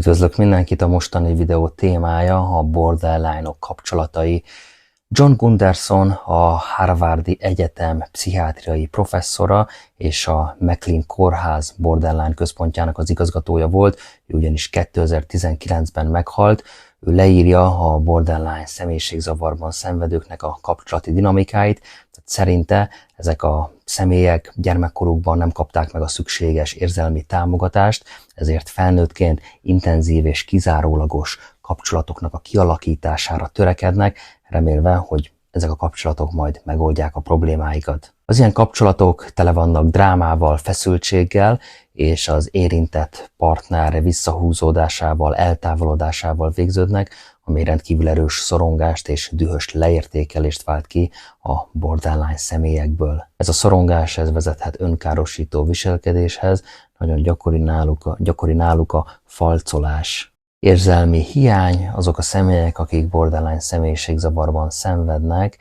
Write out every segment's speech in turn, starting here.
Üdvözlök mindenkit, a mostani videó témája a borderline-ok kapcsolatai. John Gunderson, a Harvardi Egyetem pszichiátriai professzora és a McLean Kórház borderline központjának az igazgatója volt, ő ugyanis 2019-ben meghalt. Ő leírja a borderline személyiségzavarban szenvedőknek a kapcsolati dinamikáit, tehát szerinte ezek a személyek gyermekkorukban nem kapták meg a szükséges érzelmi támogatást, ezért felnőttként intenzív és kizárólagos kapcsolatoknak a kialakítására törekednek, remélve, hogy ezek a kapcsolatok majd megoldják a problémáikat. Az ilyen kapcsolatok tele vannak drámával, feszültséggel, és az érintett partner visszahúzódásával, eltávolodásával végződnek, ami rendkívül erős szorongást és dühös leértékelést vált ki a borderline személyekből. Ez a szorongás vezethet önkárosító viselkedéshez, nagyon gyakori náluk a falcolás. Érzelmi hiány, azok a személyek, akik borderline személyiségzavarban szenvednek,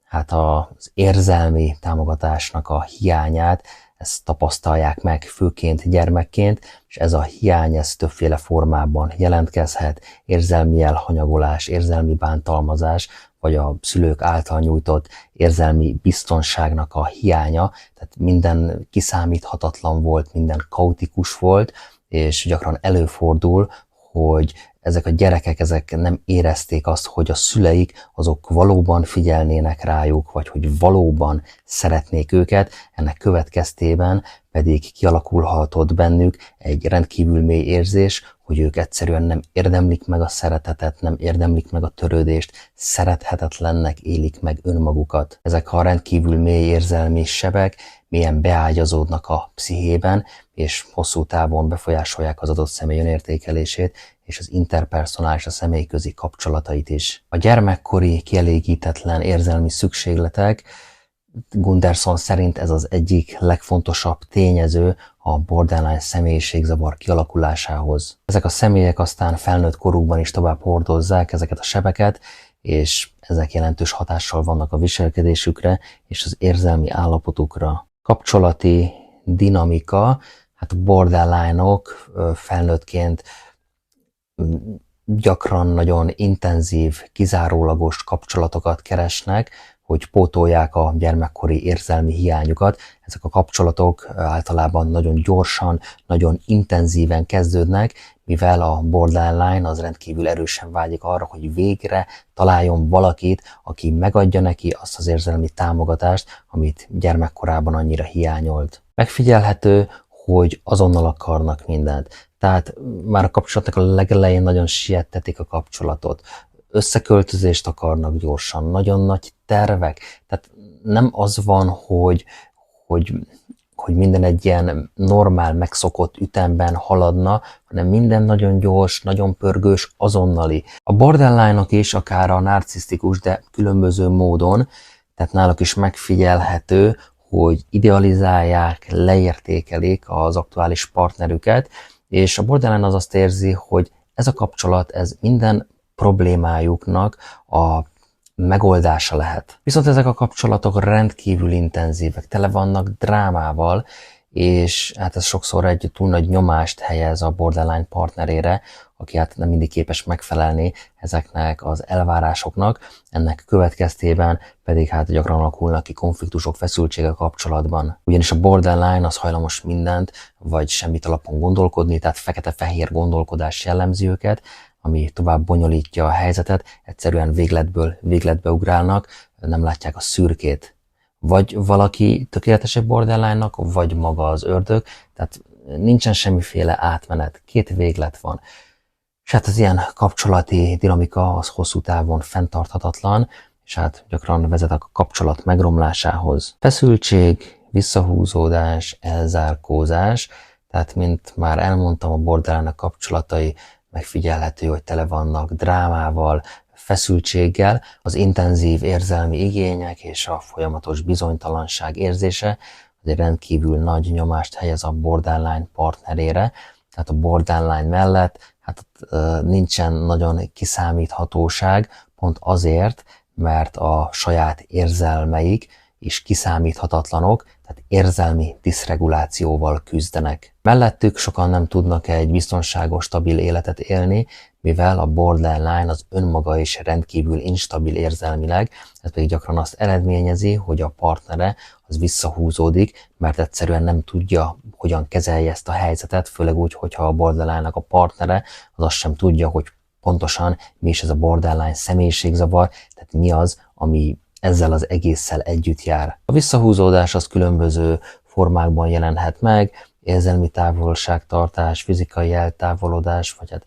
hát az érzelmi támogatásnak a hiányát, ezt tapasztalják meg főként gyermekként, és ez a hiány többféle formában jelentkezhet, érzelmi elhanyagolás, érzelmi bántalmazás, vagy a szülők által nyújtott érzelmi biztonságnak a hiánya, tehát minden kiszámíthatatlan volt, minden kaotikus volt, és gyakran előfordul, hogy ezek a gyerekek nem érezték azt, hogy a szüleik azok valóban figyelnének rájuk, vagy hogy valóban szeretnék őket, ennek következtében pedig kialakulhatott bennük egy rendkívül mély érzés, hogy ők egyszerűen nem érdemlik meg a szeretetet, nem érdemlik meg a törődést, szerethetetlennek élik meg önmagukat. Ezek a rendkívül mély érzelmi sebek mélyen beágyazódnak a pszichében, és hosszú távon befolyásolják az adott személy önértékelését, és az interpersonális, a személyközi kapcsolatait is. A gyermekkori kielégítetlen érzelmi szükségletek, Gunderson szerint ez az egyik legfontosabb tényező a borderline személyiségzavar kialakulásához. Ezek a személyek aztán felnőtt korukban is tovább hordozzák ezeket a sebeket, és ezek jelentős hatással vannak a viselkedésükre és az érzelmi állapotukra. Kapcsolati dinamika, hát a borderline-ok felnőttként gyakran nagyon intenzív, kizárólagos kapcsolatokat keresnek, hogy pótolják a gyermekkori érzelmi hiányukat. Ezek a kapcsolatok általában nagyon gyorsan, nagyon intenzíven kezdődnek, mivel a borderline az rendkívül erősen vágyik arra, hogy végre találjon valakit, aki megadja neki azt az érzelmi támogatást, amit gyermekkorában annyira hiányolt. Megfigyelhető, hogy azonnal akarnak mindent. Tehát már a kapcsolatnak a legelején nagyon siettetik a kapcsolatot. Összeköltözést akarnak gyorsan, nagyon nagy tervek. Tehát nem az van, hogy minden egy ilyen normál, megszokott ütemben haladna, hanem minden nagyon gyors, nagyon pörgős, azonnali. A borderline-ok is, akár a narcisztikus, de különböző módon, tehát náluk is megfigyelhető, hogy idealizálják, leértékelik az aktuális partnerüket, és a borderline az azt érzi, hogy ez a kapcsolat, ez minden problémájuknak a megoldása lehet. Viszont ezek a kapcsolatok rendkívül intenzívek, tele vannak drámával, és hát ez sokszor egy túl nagy nyomást helyez a borderline partnerére, aki hát nem mindig képes megfelelni ezeknek az elvárásoknak, ennek következtében pedig hát gyakran alakulnak ki konfliktusok, feszültségek kapcsolatban. Ugyanis a borderline az hajlamos mindent, vagy semmit alapon gondolkodni, tehát fekete-fehér gondolkodás jellemzi őket, ami tovább bonyolítja a helyzetet, egyszerűen végletből végletbe ugrálnak, nem látják a szürkét. Vagy valaki tökéletesebb borderline-nak, vagy maga az ördög, tehát nincsen semmiféle átmenet, két véglet van. És hát az ilyen kapcsolati dinamika az hosszú távon fenntarthatatlan, és hát gyakran vezet a kapcsolat megromlásához. Feszültség, visszahúzódás, elzárkózás, tehát mint már elmondtam, a borderline kapcsolatai megfigyelhető, hogy tele vannak drámával, feszültséggel, az intenzív érzelmi igények és a folyamatos bizonytalanság érzése az egy rendkívül nagy nyomást helyez a borderline partnerére, tehát a borderline mellett hát nincsen nagyon kiszámíthatóság, pont azért, mert a saját érzelmeik és kiszámíthatatlanok, tehát érzelmi diszregulációval küzdenek. Mellettük sokan nem tudnak egy biztonságos, stabil életet élni, mivel a borderline az önmaga is rendkívül instabil érzelmileg, ez pedig gyakran azt eredményezi, hogy a partnere az visszahúzódik, mert egyszerűen nem tudja, hogyan kezelje ezt a helyzetet, főleg úgy, hogyha a borderline-nak a partnere az azt sem tudja, hogy pontosan mi is ez a borderline személyiségzavar, tehát mi az, ami ezzel az egésszel együtt jár. A visszahúzódás az különböző formákban jelenhet meg, érzelmi távolságtartás, fizikai eltávolodás, vagy hát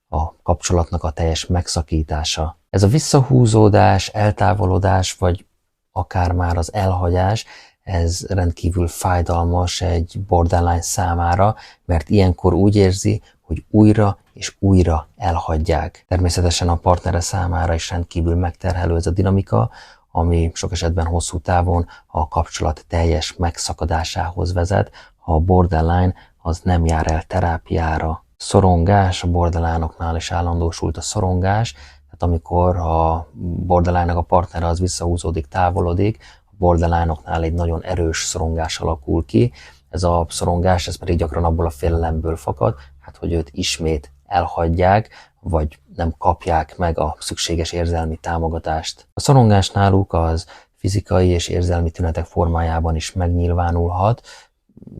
a kapcsolatnak a teljes megszakítása. Ez a visszahúzódás, eltávolodás, vagy akár már az elhagyás, ez rendkívül fájdalmas egy borderline számára, mert ilyenkor úgy érzi, hogy újra és újra elhagyják. Természetesen a partnere számára is rendkívül megterhelő ez a dinamika, ami sok esetben hosszú távon a kapcsolat teljes megszakadásához vezet, ha a borderline az nem jár el terápiára. Szorongás, a borderline-oknál is állandósult a szorongás, tehát amikor a borderline-nak a partnere az visszahúzódik, távolodik, a borderline-oknál egy nagyon erős szorongás alakul ki. Ez a szorongás, ez pedig gyakran abból a félelemből fakad, hát hogy őt ismét elhagyják, vagy nem kapják meg a szükséges érzelmi támogatást. A szorongás náluk az fizikai és érzelmi tünetek formájában is megnyilvánulhat,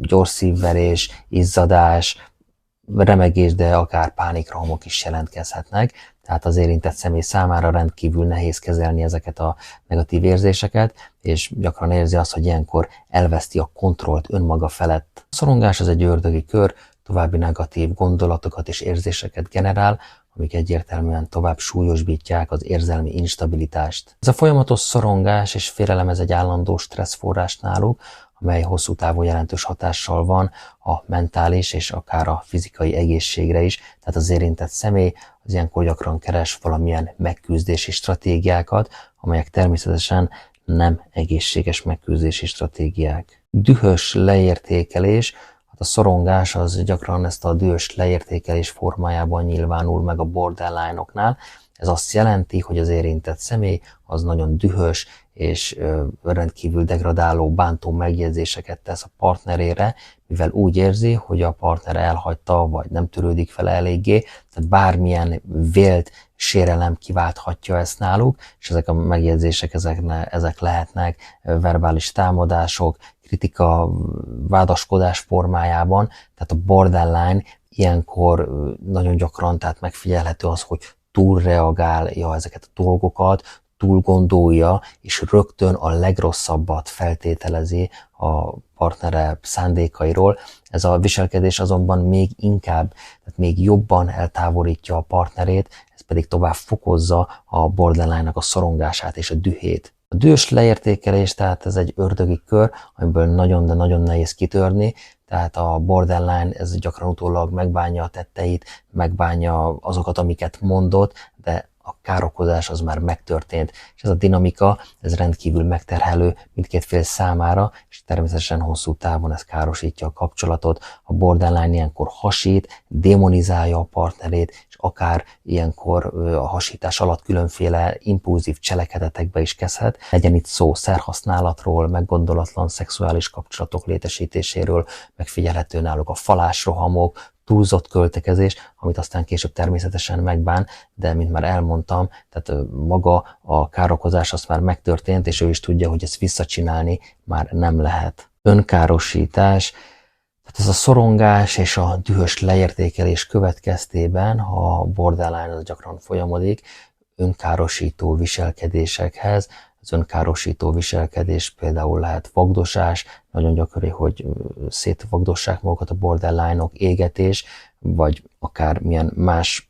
gyors szívverés, izzadás, remegés, de akár pánikrohamok is jelentkezhetnek, tehát az érintett személy számára rendkívül nehéz kezelni ezeket a negatív érzéseket, és gyakran érzi azt, hogy ilyenkor elveszti a kontrollt önmaga felett. A szorongás az egy ördögi kör, további negatív gondolatokat és érzéseket generál, amik egyértelműen tovább súlyosbítják az érzelmi instabilitást. Ez a folyamatos szorongás és félelem ez egy állandó stresszforrás náluk, amely hosszú távú jelentős hatással van a mentális és akár a fizikai egészségre is, tehát az érintett személy az ilyenkor gyakran keres valamilyen megküzdési stratégiákat, amelyek természetesen nem egészséges megküzdési stratégiák. Dühös leértékelés, a szorongás az gyakran ezt a dühös leértékelés formájában nyilvánul meg a borderline-oknál. Ez azt jelenti, hogy az érintett személy az nagyon dühös és rendkívül degradáló, bántó megjegyzéseket tesz a partnerére, mivel úgy érzi, hogy a partner elhagyta, vagy nem törődik vele eléggé, tehát bármilyen vélt sérelem kiválthatja ezt náluk, és ezek a megjegyzések ezek lehetnek verbális támadások, kritika, vádaskodás formájában, tehát a borderline ilyenkor nagyon gyakran tehát megfigyelhető az, hogy túlreagálja ezeket a dolgokat, túl gondolja, és rögtön a legrosszabbat feltételezi a partnere szándékairól. Ez a viselkedés azonban még inkább, tehát még jobban eltávolítja a partnerét, ez pedig tovább fokozza a borderline-nak a szorongását és a dühét. A dühös leértékelés, tehát ez egy ördögi kör, amiből nagyon, de nagyon nehéz kitörni, tehát a borderline ez gyakran utólag megbánja a tetteit, megbánja azokat, amiket mondott, de a károkozás az már megtörtént, és ez a dinamika, ez rendkívül megterhelő mindkét fél számára, és természetesen hosszú távon ez károsítja a kapcsolatot. A borderline ilyenkor hasít, démonizálja a partnerét, és akár ilyenkor a hasítás alatt különféle impulzív cselekedetekbe is kezdhet. Legyen itt szó szerhasználatról, meggondolatlan szexuális kapcsolatok létesítéséről, megfigyelhető náluk a falásrohamok, túlzott költekezés, amit aztán később természetesen megbán, de mint már elmondtam, tehát maga a károkozás az már megtörtént, és ő is tudja, hogy ezt visszacsinálni már nem lehet. Önkárosítás, tehát ez a szorongás és a dühös leértékelés következtében, ha a borderline az gyakran folyamodik, önkárosító viselkedésekhez. Az önkárosító viselkedés például lehet vagdosás, nagyon gyakori, hogy szétvagdossák magukat a borderline-ok, égetés, vagy akár milyen más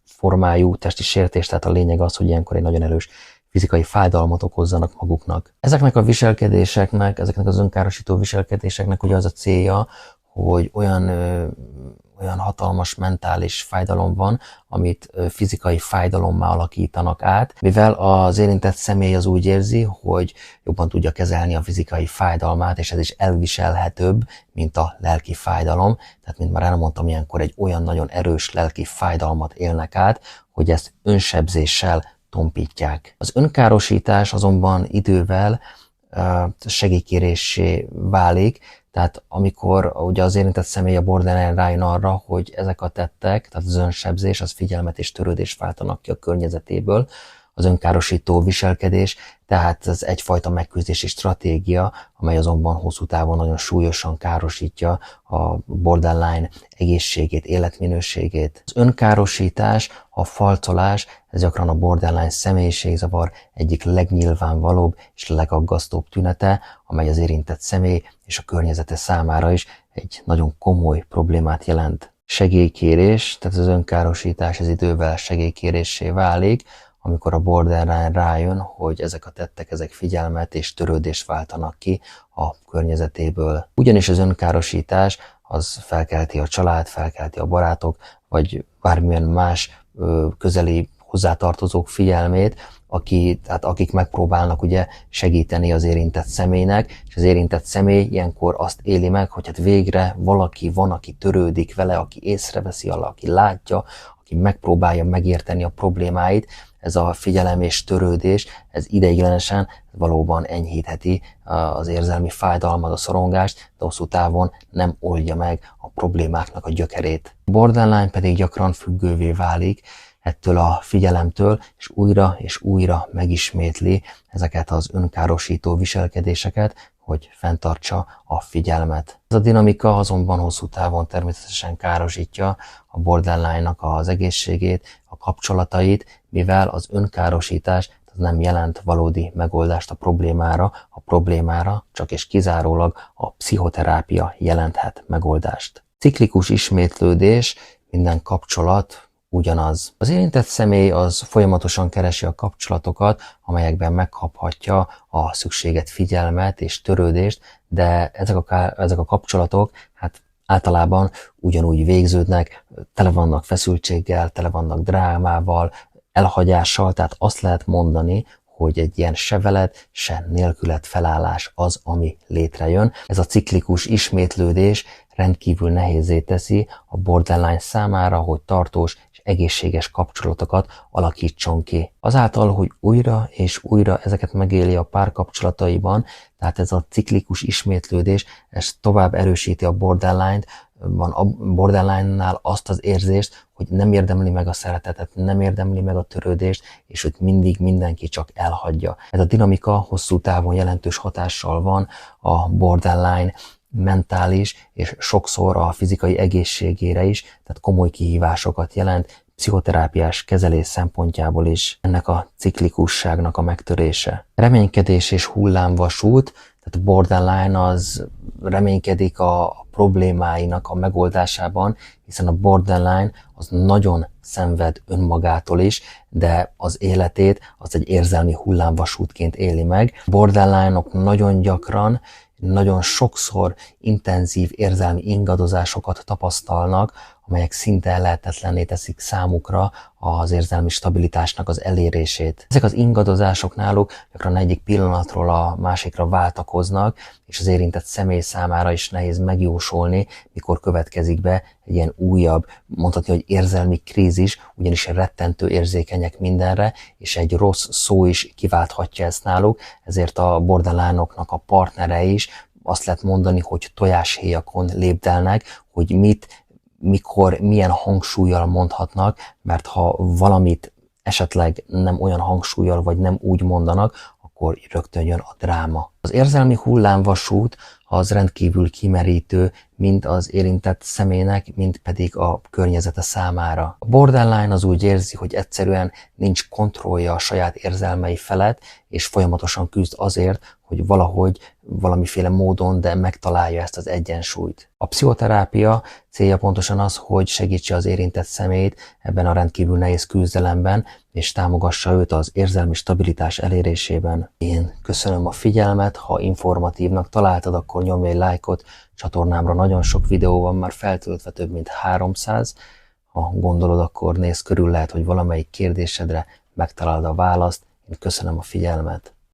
formájú testi sértés, tehát a lényeg az, hogy ilyenkor egy nagyon erős fizikai fájdalmat okozzanak maguknak. Ezeknek a viselkedéseknek, ezeknek az önkárosító viselkedéseknek ugye az a célja, hogy olyan hatalmas mentális fájdalom van, amit fizikai fájdalommá alakítanak át, mivel az érintett személy az úgy érzi, hogy jobban tudja kezelni a fizikai fájdalmát, és ez is elviselhetőbb, mint a lelki fájdalom. Tehát, mint már elmondtam, ilyenkor egy olyan nagyon erős lelki fájdalmat élnek át, hogy ezt önsebzéssel tompítják. Az önkárosítás azonban idővel segélykérésé válik. Tehát amikor ugye az érintett személy a borderline rájön arra, hogy ezek a tettek, tehát az önsebzés, az figyelmet és törődést váltanak ki a környezetéből, az önkárosító viselkedés, tehát ez egyfajta megküzdési stratégia, amely azonban hosszú távon nagyon súlyosan károsítja a borderline egészségét, életminőségét. Az önkárosítás, a falcolás, ez gyakran a borderline személyiségzavar egyik legnyilvánvalóbb és legaggasztóbb tünete, amely az érintett személy és a környezete számára is egy nagyon komoly problémát jelent. Segélykérés, tehát az önkárosítás az idővel segélykéréssé válik, amikor a borderline rájön, hogy ezek a tettek, ezek figyelmet és törődést váltanak ki a környezetéből. Ugyanis az önkárosítás az felkelti a család, felkelti a barátok, vagy bármilyen más közeli hozzátartozók figyelmét, akik megpróbálnak ugye segíteni az érintett személynek, és az érintett személy ilyenkor azt éli meg, hogy hát végre valaki van, aki törődik vele, aki észreveszi, aki látja, aki megpróbálja megérteni a problémáit. Ez a figyelem és törődés, ez ideiglenesen valóban enyhítheti az érzelmi fájdalmat, a szorongást, de hosszú távon nem oldja meg a problémáknak a gyökerét. A borderline pedig gyakran függővé válik ettől a figyelemtől, és újra megismétli ezeket az önkárosító viselkedéseket, hogy fenntartsa a figyelmet. Ez a dinamika azonban hosszú távon természetesen károsítja a borderline-nak az egészségét, a kapcsolatait, mivel az önkárosítás nem jelent valódi megoldást a problémára csak és kizárólag a pszichoterápia jelenthet megoldást. Ciklikus ismétlődés, minden kapcsolat ugyanaz. Az érintett személy az folyamatosan keresi a kapcsolatokat, amelyekben megkaphatja a szükséget, figyelmet és törődést, de ezek a kapcsolatok hát általában ugyanúgy végződnek, tele vannak feszültséggel, tele vannak drámával, elhagyással, tehát azt lehet mondani, hogy egy ilyen se veled, se nélkület felállás az, ami létrejön. Ez a ciklikus ismétlődés rendkívül nehézzé teszi a borderline számára, hogy tartós és egészséges kapcsolatokat alakítson ki. Azáltal, hogy újra és újra ezeket megéli a párkapcsolataiban, tehát ez a ciklikus ismétlődés, ez tovább erősíti a borderline-t, van a borderline-nál azt az érzést, hogy nem érdemli meg a szeretetet, nem érdemli meg a törődést, és őt mindig mindenki csak elhagyja. Ez a dinamika hosszú távon jelentős hatással van a borderline mentális és sokszor a fizikai egészségére is, tehát komoly kihívásokat jelent, pszichoterápiás kezelés szempontjából is ennek a ciklikusságnak a megtörése. Reménykedés és hullámvasút, tehát a borderline az reménykedik a problémáinak a megoldásában, hiszen a borderline az nagyon szenved önmagától is, de az életét az egy érzelmi hullámvasútként éli meg. Borderline-ok nagyon gyakran, nagyon sokszor intenzív érzelmi ingadozásokat tapasztalnak, amelyek szinte lehetetlenné teszik számukra az érzelmi stabilitásnak az elérését. Ezek az ingadozások náluk gyakran egyik pillanatról a másikra váltakoznak, és az érintett személy számára is nehéz megjósolni, mikor következik be egy ilyen újabb, mondhatni, hogy érzelmi krízis, ugyanis rettentő érzékenyek mindenre, és egy rossz szó is kiválthatja ezt náluk, ezért a borderline-oknak a partnerei is azt lehet mondani, hogy tojáshéjakon lépdelnek, hogy mikor, milyen hangsúllyal mondhatnak, mert ha valamit esetleg nem olyan hangsúllyal, vagy nem úgy mondanak, akkor rögtön jön a dráma. Az érzelmi hullámvasút az rendkívül kimerítő, mind az érintett személynek, mind pedig a környezete számára. A borderline az úgy érzi, hogy egyszerűen nincs kontrollja a saját érzelmei felett, és folyamatosan küzd azért, hogy valahogy, valamiféle módon, de megtalálja ezt az egyensúlyt. A pszichoterápia célja pontosan az, hogy segítse az érintett személyt ebben a rendkívül nehéz küzdelemben, és támogassa őt az érzelmi stabilitás elérésében. Én köszönöm a figyelmet, ha informatívnak találtad, akkor nyomj egy lájkot, csatornámra nagyon sok videó van már feltöltve, több mint 300. Ha gondolod, akkor nézz körül, lehet, hogy valamelyik kérdésedre megtalálod a választ. Én köszönöm a figyelmet.